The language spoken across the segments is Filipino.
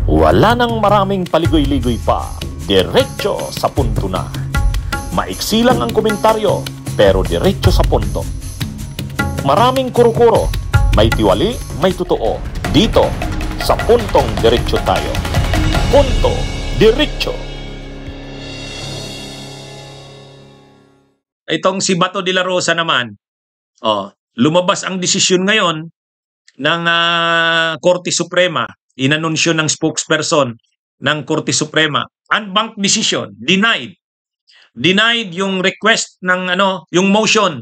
Wala nang maraming paligoy-ligoy pa, diretso sa punto na. Maiksi lang ang komentaryo, pero diretso sa punto. Maraming kuro-kuro, may tiwali, may totoo. Dito, sa Puntong Diretso tayo. Punto Diretso. Itong si Bato de la Rosa naman, lumabas ang desisyon ngayon ng Korte Suprema. Inanunsyo ng spokesperson ng Korte Suprema. Unbanked decision, denied. Denied yung request ng yung motion.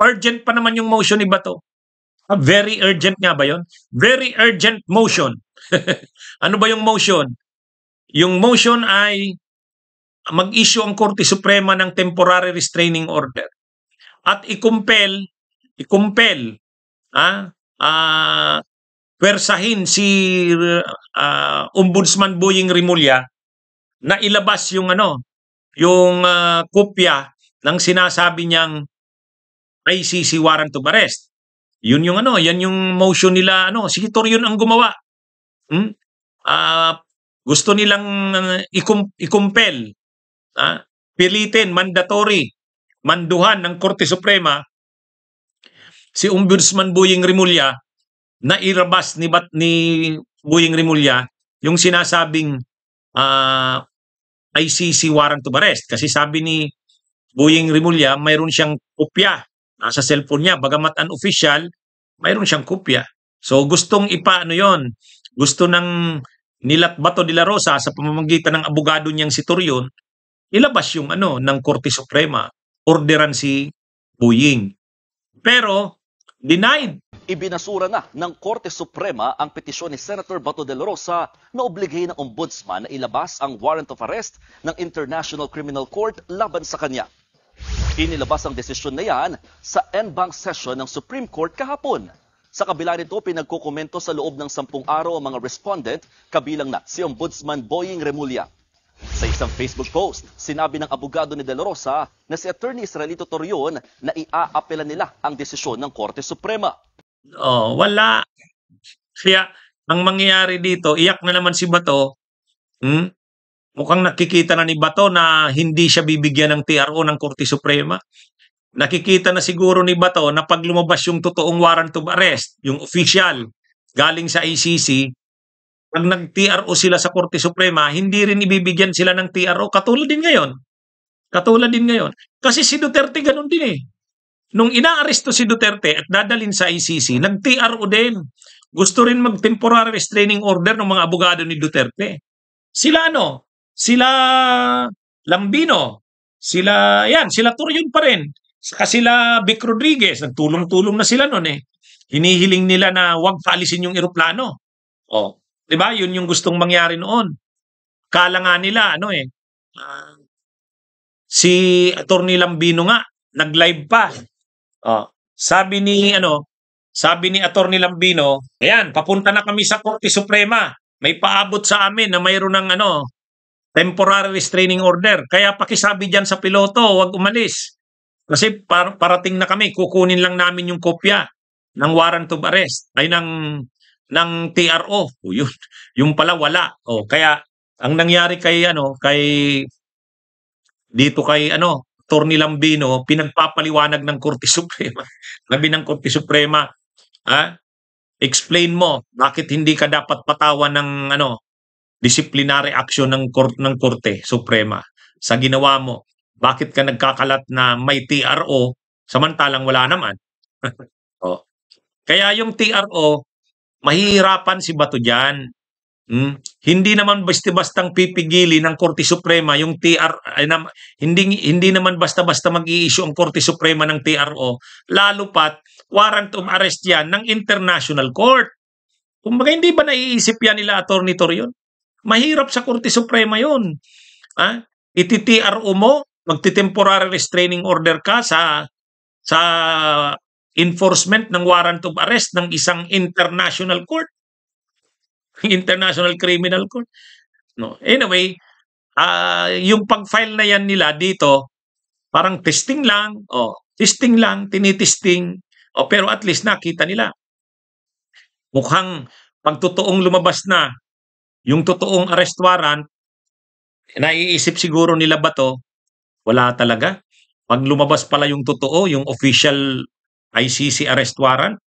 Urgent pa naman yung motion ni Bato. Very urgent nga ba yun? Very urgent motion. Ano ba yung motion? Yung motion ay mag-issue ang Korte Suprema ng temporary restraining order at ikumpel persahin si Ombudsman Boying Rimulya na ilabas yung kopya ng sinasabi niyang ICC warrant of arrest. Yun yung yan yung motion nila, si Torion ang gumawa. Gusto nilang ikumpel, pilitin, mandatory, manduhan ng Korte Suprema si Ombudsman Boying Rimulya na irabas ni Boying Rimulya yung sinasabing ICC warrant of arrest. Kasi sabi ni Boying Rimulya, mayroon siyang kopya sa cellphone niya. Bagamat unofficial, mayroon siyang kopya. So gustong yon. Gusto ng nilat Bato de la Rosa sa pamamagitan ng abogado niyang si Torion, ilabas yung ng Korte Suprema, orderan si Boying. Pero denied. Ibinasura na ng Korte Suprema ang petisyon ni Senator Bato de la Rosa na obligahin ng ombudsman na ilabas ang warrant of arrest ng International Criminal Court laban sa kanya. Inilabas ang desisyon na yan sa en banc session ng Supreme Court kahapon. Sa kabila nito, pinagkukomento sa loob ng 10 araw ang mga respondent, kabilang na si Ombudsman Boying Rimulya. Sa isang Facebook post, sinabi ng abogado ni De La Rosa na si Attorney Israelito Torion na iaapela nila ang desisyon ng Korte Suprema. Wala. Kaya ang mangyayari dito, iyak na naman si Bato. Mukhang nakikita na ni Bato na hindi siya bibigyan ng TRO ng Korte Suprema. Nakikita na siguro ni Bato na pag lumabas yung totoong warrant of arrest, yung official, galing sa ICC, pag nag-TRO sila sa Korte Suprema, hindi rin ibibigyan sila ng TRO. Katulad din ngayon. Kasi si Duterte ganun din eh. Nung inaaresto si Duterte at dadalhin sa ICC, nag-TRO din. Gusto rin mag-temporary restraining order ng mga abogado ni Duterte. Sila Sila Lambino. Sila Torion pa rin. Saka sila Vic Rodriguez. Nagtulong-tulong na sila noon eh. Hinihiling nila na huwag paalisin yung eroplano. Diba? Yun yung gustong mangyari noon. Kala nga nila, si Attorney Lambino nga, nag-live pa. Sabi ni Attorney Lambino, ayan, papunta na kami sa Korte Suprema. May paabot sa amin na mayroon ng temporary restraining order. Kaya pakisabi dyan sa piloto, huwag umalis. Kasi parating na kami, kukunin lang namin yung kopya ng warrant of arrest, ay ng TRO. Yung pala wala. Kaya ang nangyari kay Attorney Lambino, pinagpapaliwanag ng Korte Suprema. Sabi ng Korte Suprema, explain mo bakit hindi ka dapat patawan ng disciplinary action ng Korte Suprema sa ginawa mo. Bakit ka nagkakalat na may TRO samantalang wala naman? Kaya yung TRO, mahihirapan si Bato diyan. Hindi naman basta-bastang pipigili ng Korte Suprema yung hindi naman basta-basta mag-i-issue ang Korte Suprema ng TRO, lalo pat warrant of arrest yan ng International Court. Kumbaga hindi ba naiisip yan nila Attorney Torion? Mahirap sa Korte Suprema yun. Iti-TRO mo, magti-temporary restraining order ka sa enforcement ng warrant of arrest ng isang international court. International Criminal Court. Anyway, yung pag-file na yan nila dito, parang testing lang, tinitesting, pero at least nakita nila. Mukhang pag totoong lumabas na Yung totoong arrest warrant, naiisip siguro nila ba to? Wala talaga. Pag lumabas pala yung totoo, yung official ICC arrest warrant,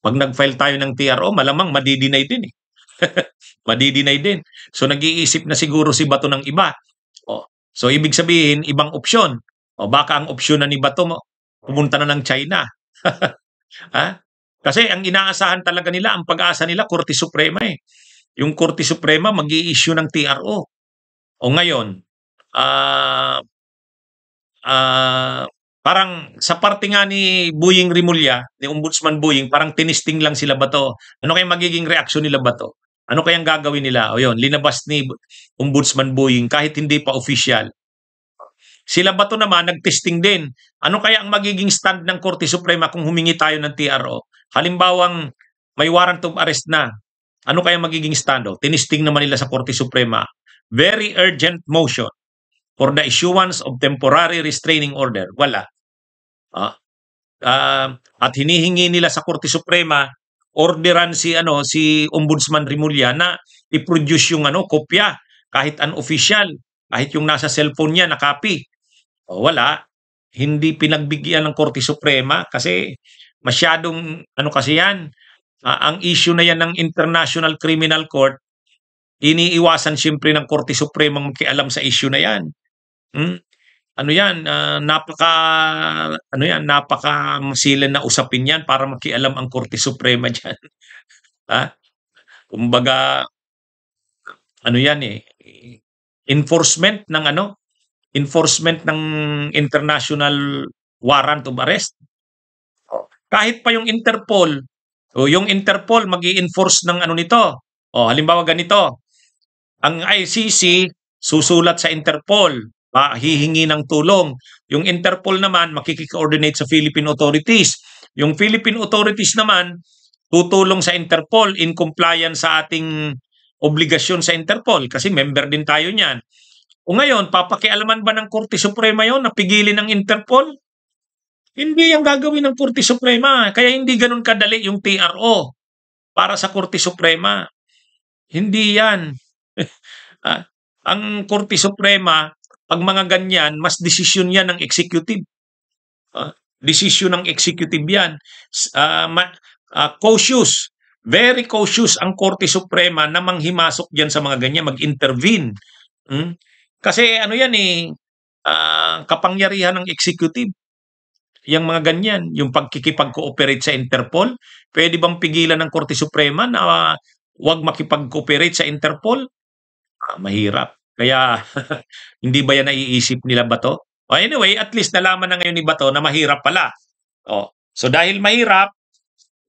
pag nag-file tayo ng TRO, malamang madidinay din eh. Madidinay din. So nag-iisip na siguro si Bato ng iba. So ibig sabihin, ibang opsyon. Baka ang opsyon na ni Bato mo, pumunta na ng China. Ha? Kasi ang inaasahan talaga nila, ang pag-asa nila, Korte Suprema eh. Yung Korte Suprema mag-i-issue ng TRO. O ngayon, parang sa parte nga ni Boying Rimulya, ni Ombudsman Boying, parang tinisting lang sila Bato. Ano kayang magiging reaksyon nila Bato? Ano kayang gagawin nila? O yun, linabas ni Ombudsman Boying kahit hindi pa official. Sila Bato naman, nag-testing din. Ano kaya ang magiging stand ng Korte Suprema kung humingi tayo ng TRO? Halimbawang may warrant of arrest na. Ano kaya magiging stand? Tinisting naman nila sa Korte Suprema. Very urgent motion for the issuance of temporary restraining order. Wala. At hinihingi nila sa Korte Suprema, orderan si Ombudsman Rimulya na i-produce yung kopya, kahit unofficial, kahit yung nasa cellphone niya na copy. Wala. Hindi pinagbigyan ng Korte Suprema kasi masyadong kasi yan. Ang issue na yan ng International Criminal Court, iniiwasan siyempre ng Korte Suprema magkialam sa issue na yan. Napaka masilan na usapin yan para makialam ang Korte Suprema diyan. Kumbaga enforcement ng international warrant of arrest. Kahit pa yung Interpol, magi-enforce ng nito. Halimbawa ganito, ang ICC susulat sa Interpol, hihingi ng tulong. Yung Interpol naman makikikoordinate sa Philippine authorities. Yung Philippine authorities naman tutulong sa Interpol in compliance sa ating obligasyon sa Interpol kasi member din tayo niyan. O ngayon, papakialaman ba ng Korte Suprema yon na pigilin ng Interpol? Hindi yung gagawin ng Korte Suprema. Kaya hindi ganun kadali yung TRO para sa Korte Suprema. Hindi yan. Ang Korte Suprema, pag mga ganyan, mas desisyon yan ng executive. Desisyon ng executive yan. Cautious. Very cautious ang Korte Suprema na manghimasok dyan sa mga ganyan, mag-intervene. Kasi kapangyarihan ng executive. Yung mga ganyan, yung pagkikipag-cooperate sa Interpol, pwede bang pigilan ng Korte Suprema na wag makipag-cooperate sa Interpol? Mahirap. Kaya hindi ba yan naiisip nila Bato? Anyway, at least nalaman na ngayon ni Bato na mahirap pala. So dahil mahirap,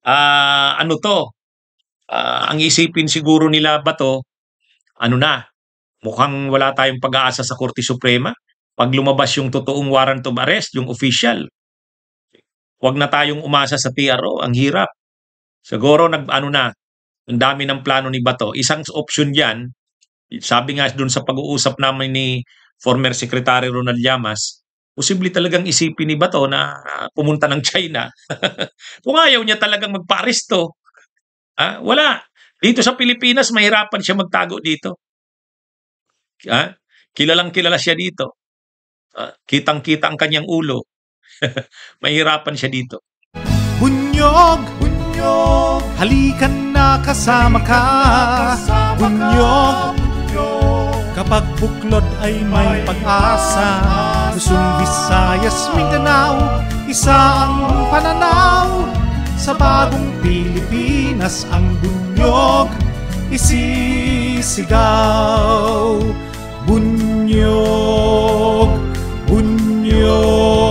ang isipin siguro nila Bato, mukhang wala tayong pag-aasa sa Korte Suprema. Pag lumabas yung totoong warrant of arrest, yung official, wag na tayong umasa sa TRO, ang hirap. Siguro ang dami ng plano ni Bato. Isang option diyan, sabi nga doon sa pag-uusap namin ni former Secretary Ronald Llamas, posible talagang isipin ni Bato na pumunta ng China. Kung ayaw niya talagang magpa-aresto, wala. Dito sa Pilipinas, mahirapan siya magtago dito. Kilalang-kilala siya dito. Kitang-kita ang kanyang ulo. Mahirapan siya dito. Bunyog, halikan na kasama ka. Bunyog, kapag buklod ay may pag-asa. Luzon, Visayas, Mindanao, isa ang pananaw. Sa bagong Pilipinas ang bunyog isisigaw. Bunyog, bunyog.